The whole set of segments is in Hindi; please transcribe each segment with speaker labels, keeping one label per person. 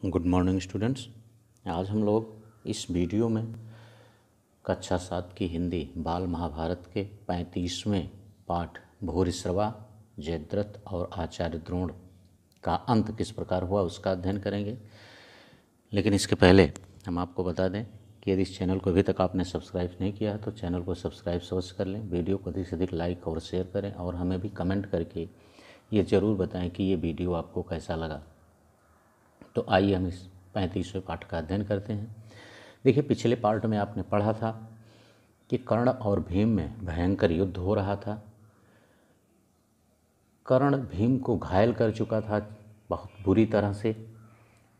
Speaker 1: Good morning students. आज हम लोग इस वीडियो में कक्षा 7 की हिंदी बाल महाभारत के 35वें पाठ भूरिश्रवा, जयद्रथ और आचार्य द्रोण का अंत किस प्रकार हुआ उसका अध्ययन करेंगे। लेकिन इसके पहले हम आपको बता दें कि यदि इस चैनल को अभी तक आपने सब्सक्राइब नहीं किया तो चैनल को सब्सक्राइब अवश्य कर लें, वीडियो को अधिक से अधिक लाइक और शेयर करें और हमें भी कमेंट करके ये ज़रूर बताएं कि ये वीडियो आपको कैसा लगा। तो आइए हम इस 35वें पाठ का अध्ययन करते हैं। देखिए, पिछले पार्ट में आपने पढ़ा था कि कर्ण और भीम में भयंकर युद्ध हो रहा था। कर्ण भीम को घायल कर चुका था बहुत बुरी तरह से।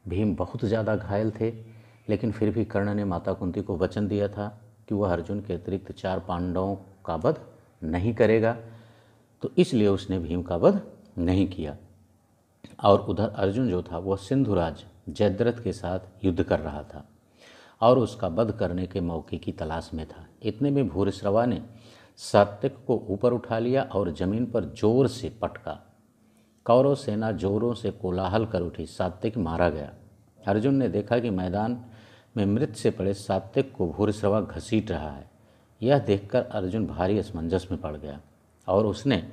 Speaker 1: भीम बहुत ज़्यादा घायल थे, लेकिन फिर भी कर्ण ने माता कुंती को वचन दिया था कि वह अर्जुन के अतिरिक्त 4 पांडवों का वध नहीं करेगा, तो इसलिए उसने भीम का वध नहीं किया। और उधर अर्जुन जो था वह सिंधुराज जयद्रथ के साथ युद्ध कर रहा था और उसका वध करने के मौके की तलाश में था। इतने में भूरिश्रवा ने सात्विक को ऊपर उठा लिया और जमीन पर जोर से पटका। कौरव सेना जोरों से कोलाहल कर उठी। सात्विक मारा गया। अर्जुन ने देखा कि मैदान में मृत से पड़े सात्विक को भूरिश्रवा घसीट रहा है। यह देखकर अर्जुन भारी असमंजस में पड़ गया और उसने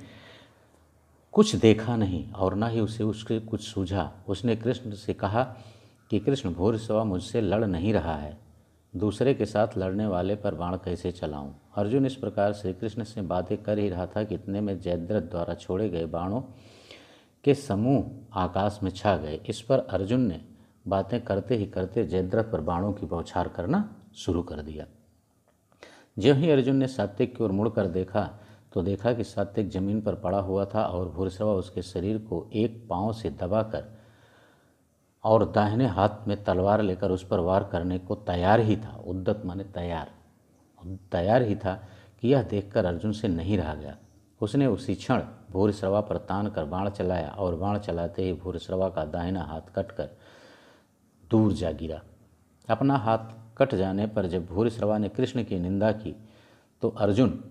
Speaker 1: कुछ देखा नहीं और न ही उसके कुछ सूझा। उसने कृष्ण से कहा कि कृष्ण, भूरिश्रवा मुझसे लड़ नहीं रहा है, दूसरे के साथ लड़ने वाले पर बाण कैसे चलाऊं। अर्जुन इस प्रकार श्री कृष्ण से बातें कर ही रहा था कि इतने में जयद्रथ द्वारा छोड़े गए बाणों के समूह आकाश में छा गए। इस पर अर्जुन ने बातें करते ही करते जयद्रथ पर बाणों की बौछार करना शुरू कर दिया। ज्यों ही अर्जुन ने सात्विक की ओर मुड़कर देखा तो देखा कि सात्विक जमीन पर पड़ा हुआ था और भूरिश्रवा उसके शरीर को एक पांव से दबाकर और दाहिने हाथ में तलवार लेकर उस पर वार करने को तैयार ही था। उद्यत माने तैयार ही था कि यह देखकर अर्जुन से नहीं रहा गया। उसने उसी क्षण भूरिश्रवा पर तान कर बाण चलाया और बाण चलाते ही भूरिश्रवा का दाहिना हाथ कटकर दूर जा गिरा। अपना हाथ कट जाने पर जब भूरिश्रवा ने कृष्ण की निंदा की तो अर्जुन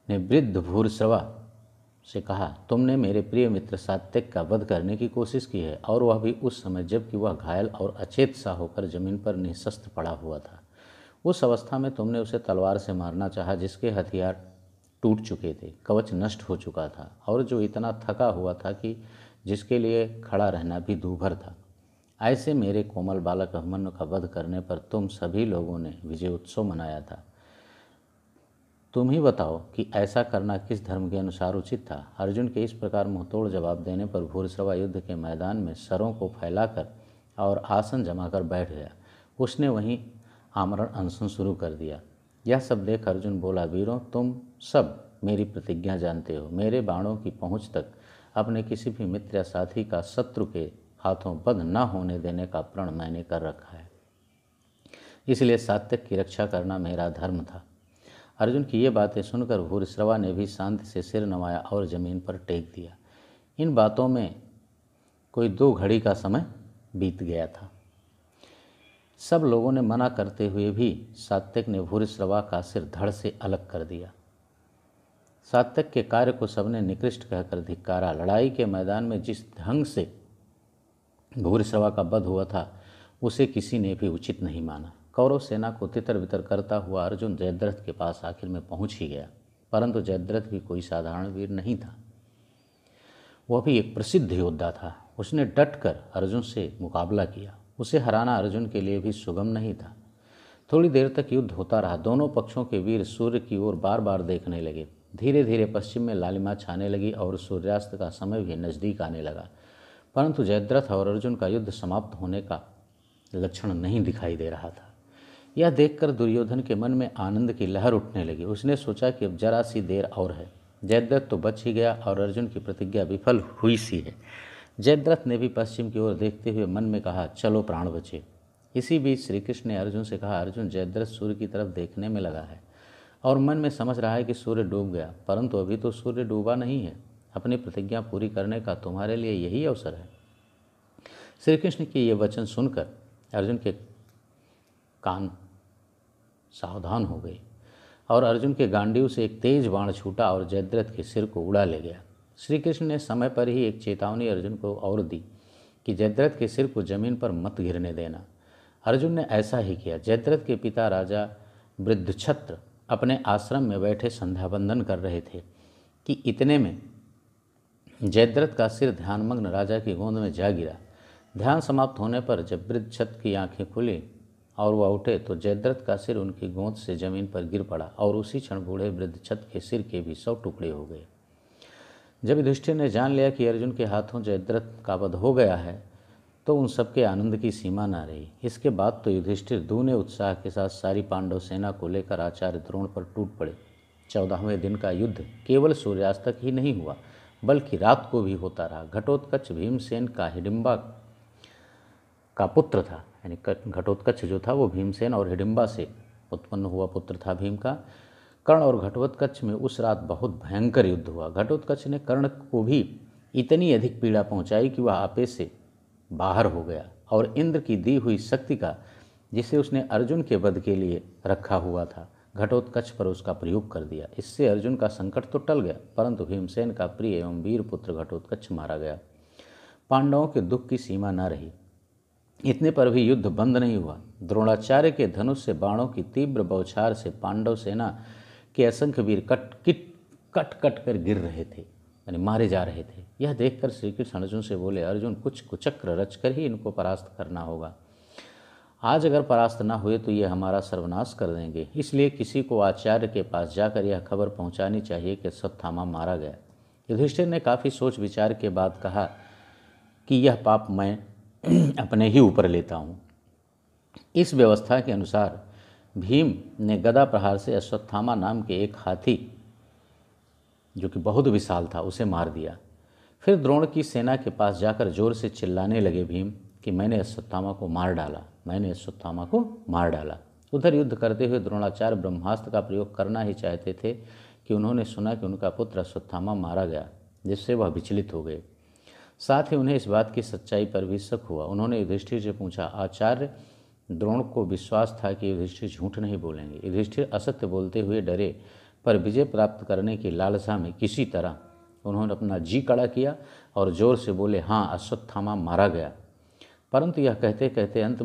Speaker 1: ने वृद्ध भूरिश्रवा से कहा, तुमने मेरे प्रिय मित्र सात्विक का वध करने की कोशिश की है, और वह भी उस समय जबकि वह घायल और अचेत सा होकर जमीन पर निःशस्त्र पड़ा हुआ था। उस अवस्था में तुमने उसे तलवार से मारना चाहा, जिसके हथियार टूट चुके थे, कवच नष्ट हो चुका था और जो इतना थका हुआ था कि जिसके लिए खड़ा रहना भी दूभर था। ऐसे मेरे कोमल बालक अभिमन्यु का वध करने पर तुम सभी लोगों ने विजय उत्सव मनाया था। तुम ही बताओ कि ऐसा करना किस धर्म के अनुसार उचित था। अर्जुन के इस प्रकार मुंहतोड़ जवाब देने पर भूरिश्रवा युद्ध के मैदान में सरों को फैलाकर और आसन जमाकर बैठ गया। उसने वहीं आमरण अनशन शुरू कर दिया। यह सब देख अर्जुन बोला, वीरों, तुम सब मेरी प्रतिज्ञा जानते हो। मेरे बाणों की पहुँच तक अपने किसी भी मित्र या साथी का शत्रु के हाथों वध न होने देने का प्रण मैंने कर रखा है, इसलिए सात्विक की रक्षा करना मेरा धर्म था। अर्जुन की ये बातें सुनकर भूरिश्रवा ने भी शांति से सिर नवाया और जमीन पर टेक दिया। इन बातों में कोई 2 घड़ी का समय बीत गया था। सब लोगों ने मना करते हुए भी सात्विक ने भूरिश्रवा का सिर धड़ से अलग कर दिया। सात्विक के कार्य को सबने निकृष्ट कहकर धिक्कारा। लड़ाई के मैदान में जिस ढंग से भूरिश्रवा का वध हुआ था उसे किसी ने भी उचित नहीं माना। कौरव सेना को तितर बितर करता हुआ अर्जुन जयद्रथ के पास आखिर में पहुंच ही गया, परंतु जयद्रथ भी कोई साधारण वीर नहीं था। वह भी एक प्रसिद्ध योद्धा था। उसने डटकर अर्जुन से मुकाबला किया। उसे हराना अर्जुन के लिए भी सुगम नहीं था। थोड़ी देर तक युद्ध होता रहा। दोनों पक्षों के वीर सूर्य की ओर बार बार देखने लगे। धीरे धीरे पश्चिम में लालिमा छाने लगी और सूर्यास्त का समय भी नज़दीक आने लगा, परंतु जयद्रथ और अर्जुन का युद्ध समाप्त होने का लक्षण नहीं दिखाई दे रहा था। यह देखकर दुर्योधन के मन में आनंद की लहर उठने लगी। उसने सोचा कि अब जरा सी देर और है, जयद्रथ तो बच ही गया और अर्जुन की प्रतिज्ञा विफल हुई सी है। जयद्रथ ने भी पश्चिम की ओर देखते हुए मन में कहा, चलो प्राण बचे। इसी बीच श्री कृष्ण ने अर्जुन से कहा, अर्जुन, जयद्रथ सूर्य की तरफ देखने में लगा है और मन में समझ रहा है कि सूर्य डूब गया, परंतु अभी तो सूर्य डूबा नहीं है। अपनी प्रतिज्ञा पूरी करने का तुम्हारे लिए यही अवसर है। श्री कृष्ण के ये वचन सुनकर अर्जुन के कान सावधान हो गए और अर्जुन के गांडीव से एक तेज बाण छूटा और जयद्रथ के सिर को उड़ा ले गया। श्री कृष्ण ने समय पर ही एक चेतावनी अर्जुन को और दी कि जयद्रथ के सिर को जमीन पर मत गिरने देना। अर्जुन ने ऐसा ही किया। जयद्रथ के पिता राजा वृद्धछत्र अपने आश्रम में बैठे संध्या वंदन कर रहे थे कि इतने में जयद्रथ का सिर ध्यानमग्न राजा की गोद में जा गिरा। ध्यान समाप्त होने पर जब वृद्धछत्र की आंखें खुली और वह उठे तो जयद्रथ का सिर उनकी गोद से जमीन पर गिर पड़ा और उसी क्षण बूढ़े वृद्धछत्र के सिर के भी 100 टुकड़े हो गए। जब युधिष्ठिर ने जान लिया कि अर्जुन के हाथों जयद्रथ का वध हो गया है तो उन सबके आनंद की सीमा न रही। इसके बाद तो युधिष्ठिर दूने उत्साह के साथ सारी पांडव सेना को लेकर आचार्य द्रोण पर टूट पड़े। 14वें दिन का युद्ध केवल सूर्यास्त तक ही नहीं हुआ बल्कि रात को भी होता रहा। घटोत्कच भीमसेन का हिडिंबा का पुत्र था, यानी घटोत्कच जो था वो भीमसेन और हिडिंबा से उत्पन्न हुआ पुत्र था भीम का। कर्ण और घटोत्कच में उस रात बहुत भयंकर युद्ध हुआ। घटोत्कच ने कर्ण को भी इतनी अधिक पीड़ा पहुंचाई कि वह आपे से बाहर हो गया और इंद्र की दी हुई शक्ति का, जिसे उसने अर्जुन के वध के लिए रखा हुआ था, घटोत्कच पर उसका प्रयोग कर दिया। इससे अर्जुन का संकट तो टल गया, परंतु भीमसेन का प्रिय एवं वीर पुत्र घटोत्कच मारा गया। पांडवों के दुख की सीमा न रही। इतने पर भी युद्ध बंद नहीं हुआ। द्रोणाचार्य के धनुष से बाणों की तीव्र बौछार से पांडव सेना के असंख्य वीर कट कर गिर रहे थे, यानी मारे जा रहे थे। यह देखकर श्री कृष्ण अर्जुन से बोले, अर्जुन कुछ कुचक्र रचकर ही इनको परास्त करना होगा। आज अगर परास्त न हुए तो ये हमारा सर्वनाश कर देंगे। इसलिए किसी को आचार्य के पास जाकर यह खबर पहुंचानी चाहिए कि अश्वत्थामा मारा गया। युधिष्ठिर ने काफ़ी सोच विचार के बाद कहा कि यह पाप मैं अपने ही ऊपर लेता हूँ। इस व्यवस्था के अनुसार भीम ने गदा प्रहार से अश्वत्थामा नाम के एक हाथी, जो कि बहुत विशाल था, उसे मार दिया। फिर द्रोण की सेना के पास जाकर जोर से चिल्लाने लगे भीम कि मैंने अश्वत्थामा को मार डाला, मैंने अश्वत्थामा को मार डाला। उधर युद्ध करते हुए द्रोणाचार्य ब्रह्मास्त्र का प्रयोग करना ही चाहते थे कि उन्होंने सुना कि उनका पुत्र अश्वत्थामा मारा गया, जिससे वह विचलित हो गए। साथ ही उन्हें इस बात की सच्चाई पर भी शक हुआ। उन्होंने युधिष्ठिर से पूछा। आचार्य द्रोण को विश्वास था कि युधिष्ठिर झूठ नहीं बोलेंगे। युधिष्ठिर असत्य बोलते हुए डरे, पर विजय प्राप्त करने की लालसा में किसी तरह उन्होंने अपना जी कड़ा किया और जोर से बोले, हाँ अश्वत्थामा मारा गया। परंतु यह कहते कहते अंत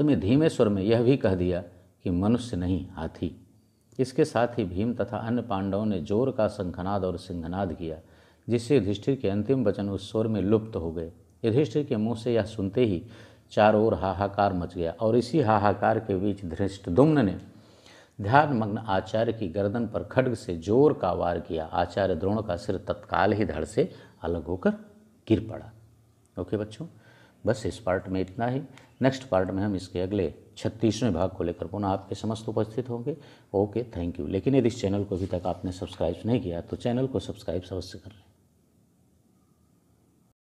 Speaker 1: में धीमे स्वर में यह भी कह दिया कि मनुष्य नहीं हाथी। इसके साथ ही भीम तथा अन्य पांडवों ने जोर का शंखनाद और सिंहनाद किया, जिससे युधिष्ठिर के अंतिम वचन उस स्वर में लुप्त हो गए। युधिष्ठिर के मुँह से यह सुनते ही चारों ओर हाहाकार मच गया और इसी हाहाकार के बीच धृष्टद्युम्न ने ध्यानमग्न आचार्य की गर्दन पर खड्ग से जोर का वार किया। आचार्य द्रोण का सिर तत्काल ही धड़ से अलग होकर गिर पड़ा। ओके बच्चों, बस इस पार्ट में इतना ही। नेक्स्ट पार्ट में हम इसके अगले 36वें भाग को लेकर पुनः आपके समस्त उपस्थित होंगे। Okay, thank you. लेकिन यदि इस चैनल को अभी तक आपने सब्सक्राइब नहीं किया तो चैनल को सब्सक्राइब अवश्य कर लें।